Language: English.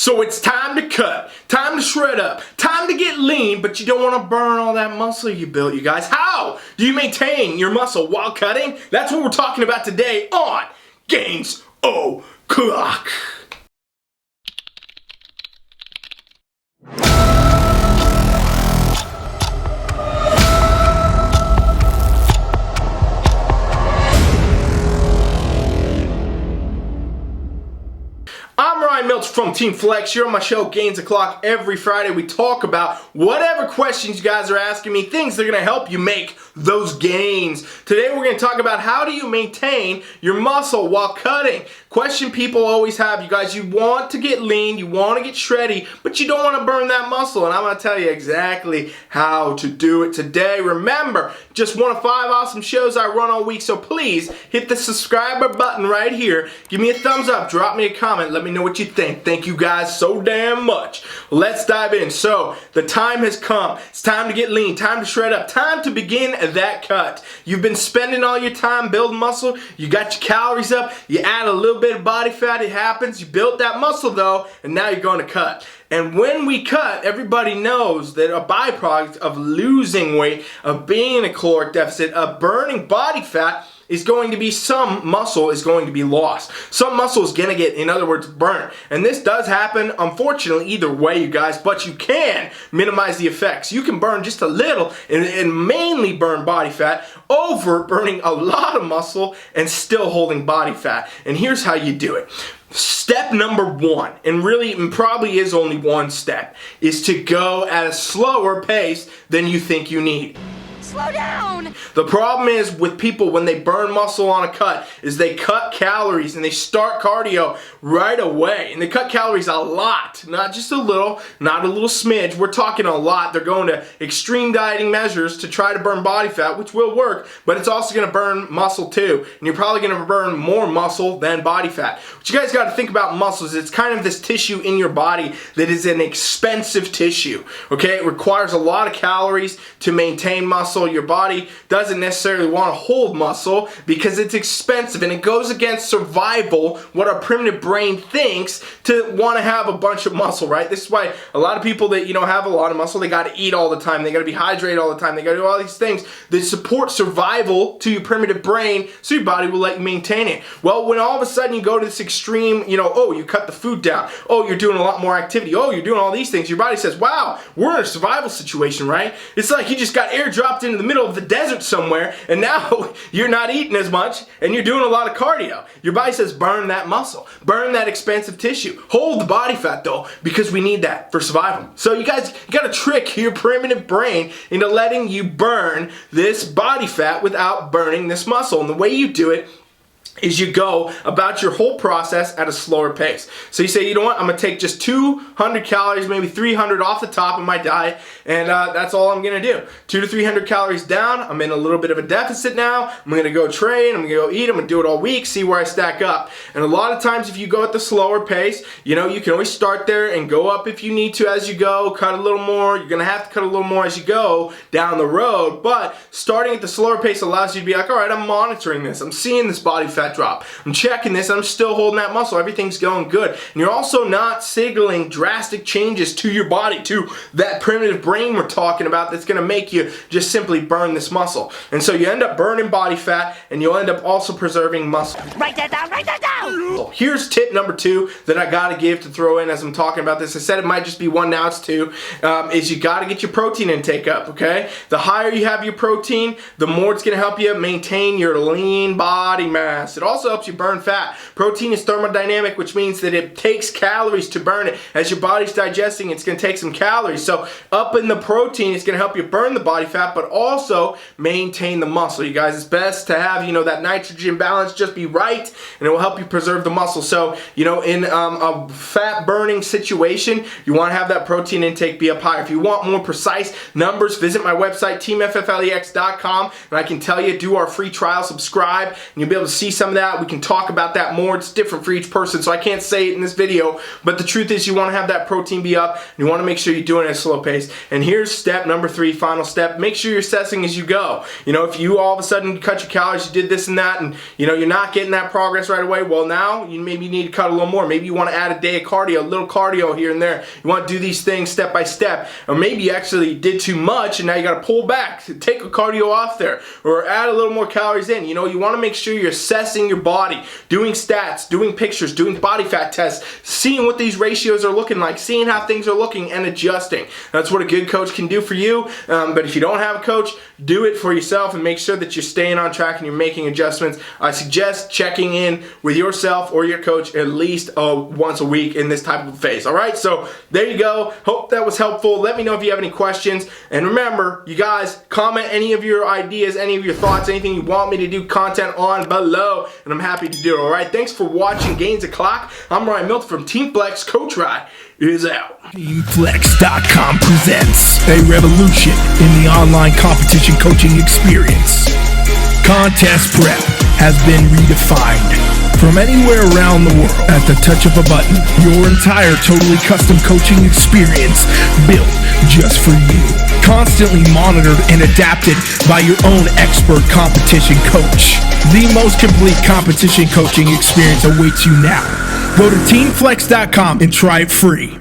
So it's time to cut, time to shred up, time to get lean, but you don't want to burn all that muscle you built, you guys. How do you maintain your muscle while cutting? That's what we're talking about today on Gainz O'Clock. From Team Flex. You're on my show Gainz O'Clock. Every Friday we talk about whatever questions you guys are asking me, things that are going to help you make those gains. Today we're going to talk about how do you maintain your muscle while cutting. Question people always have, you guys, you want to get lean, you want to get shreddy, but you don't want to burn that muscle, and I'm going to tell you exactly how to do it today. Remember, just one of 5 awesome shows I run all week, so please hit the subscriber button right here. Give me a thumbs up, drop me a comment, let me know what you think. Thank you guys so damn much. Let's dive in. So, the time has come. It's time to get lean, time to shred up, time to begin that cut. You've been spending all your time building muscle, you got your calories up, you add a little bit of body fat, it happens, you built that muscle though, and now you're going to cut. And when we cut, everybody knows that a byproduct of losing weight, of being in a caloric deficit, of burning body fat, is going to be some muscle is going to be lost. Some muscle is going to get, in other words, burnt. And this does happen, unfortunately, either way, you guys, but you can minimize the effects. You can burn just a little and mainly burn body fat over burning a lot of muscle and still holding body fat. And here's how you do it. Step number 1, and really probably is only one step, is to go at a slower pace than you think you need. Slow down! The problem is with people when they burn muscle on a cut is they cut calories and they start cardio right away. And they cut calories a lot, not just a little, not a little smidge. We're talking a lot. They're going to extreme dieting measures to try to burn body fat, which will work, but it's also going to burn muscle too. And you're probably going to burn more muscle than body fat. What you guys got to think about muscles is it's kind of this tissue in your body that is an expensive tissue. Okay, it requires a lot of calories to maintain muscle. Your body doesn't necessarily want to hold muscle because it's expensive and it goes against survival, what our primitive brain thinks, to want to have a bunch of muscle, right? This is why a lot of people that, have a lot of muscle, they got to eat all the time, they got to be hydrated all the time, they got to do all these things that support survival to your primitive brain so your body will let you maintain it. Well, when all of a sudden you go to this extreme, oh, you cut the food down, oh, you're doing a lot more activity, oh, you're doing all these things, your body says, wow, we're in a survival situation, right? It's like you just got airdropped into the middle of the desert somewhere and now you're not eating as much and you're doing a lot of cardio. Your body says burn that muscle, burn that expensive tissue, hold the body fat though, because we need that for survival. So you guys, you gotta trick your primitive brain into letting you burn this body fat without burning this muscle, and the way you do it is you go about your whole process at a slower pace. So you say, you know what, I'm going to take just 200 calories, maybe 300 off the top of my diet, and that's all I'm going to do. 200 to 300 calories down, I'm in a little bit of a deficit now, I'm going to go train, I'm going to go eat, I'm going to do it all week, see where I stack up. And a lot of times if you go at the slower pace, you can always start there and go up if you need to as you go, cut a little more, you're going to have to cut a little more as you go down the road, but starting at the slower pace allows you to be like, alright, I'm monitoring this, I'm seeing this body fat drop. I'm checking this, I'm still holding that muscle, everything's going good. And you're also not signaling drastic changes to your body, to that primitive brain we're talking about that's going to make you just simply burn this muscle. And so you end up burning body fat and you'll end up also preserving muscle. Write that down, write that down! Here's tip number 2 that I gotta give to throw in as I'm talking about this. I said it might just be 1, now it's 2, is you gotta get your protein intake up, okay? The higher you have your protein, the more it's gonna help you maintain your lean body mass. It also helps you burn fat. Protein is thermodynamic, which means that it takes calories to burn it. As your body's digesting, it's going to take some calories. So up in the protein, it's going to help you burn the body fat, but also maintain the muscle. You guys, it's best to have, that nitrogen balance just be right, and it will help you preserve the muscle. So, in a fat burning situation, you want to have that protein intake be up higher. If you want more precise numbers, visit my website, teamfflex.com, and I can tell you, do our free trial, subscribe, and you'll be able to see some some of that. We can talk about that more. It's different for each person, so I can't say it in this video, but the truth is you want to have that protein be up, and you want to make sure you're doing it at a slow pace. And here's step number 3, final step. Make sure you're assessing as you go. You know, if you all of a sudden cut your calories, you did this and that, and you know, you're not getting that progress right away, well, now you maybe need to cut a little more. Maybe you want to add a day of cardio, a little cardio here and there. You want to do these things step by step. Or maybe you actually did too much and now you got to pull back, take a cardio off there, or add a little more calories in. You know, you want to make sure you're assessing your body, doing stats, doing pictures, doing body fat tests, seeing what these ratios are looking like, seeing how things are looking, and adjusting. That's what a good coach can do for you. But if you don't have a coach, do it for yourself and make sure that you're staying on track and you're making adjustments. I suggest checking in with yourself or your coach at least once a week in this type of phase. All right, so there you go. Hope that was helpful. Let me know if you have any questions. And remember, you guys, comment any of your ideas, any of your thoughts, anything you want me to do content on below, and I'm happy to do it. All right, thanks for watching Gainz O'Clock. I'm Ryan Milton from Team Flex. Coach Rye is out. TeamFlex.com presents a revolution in the online competition coaching experience. Contest prep has been redefined. From anywhere around the world, at the touch of a button, your entire totally custom coaching experience built just for you. Constantly monitored and adapted by your own expert competition coach. The most complete competition coaching experience awaits you now. Go to TeamFlex.com and try it free.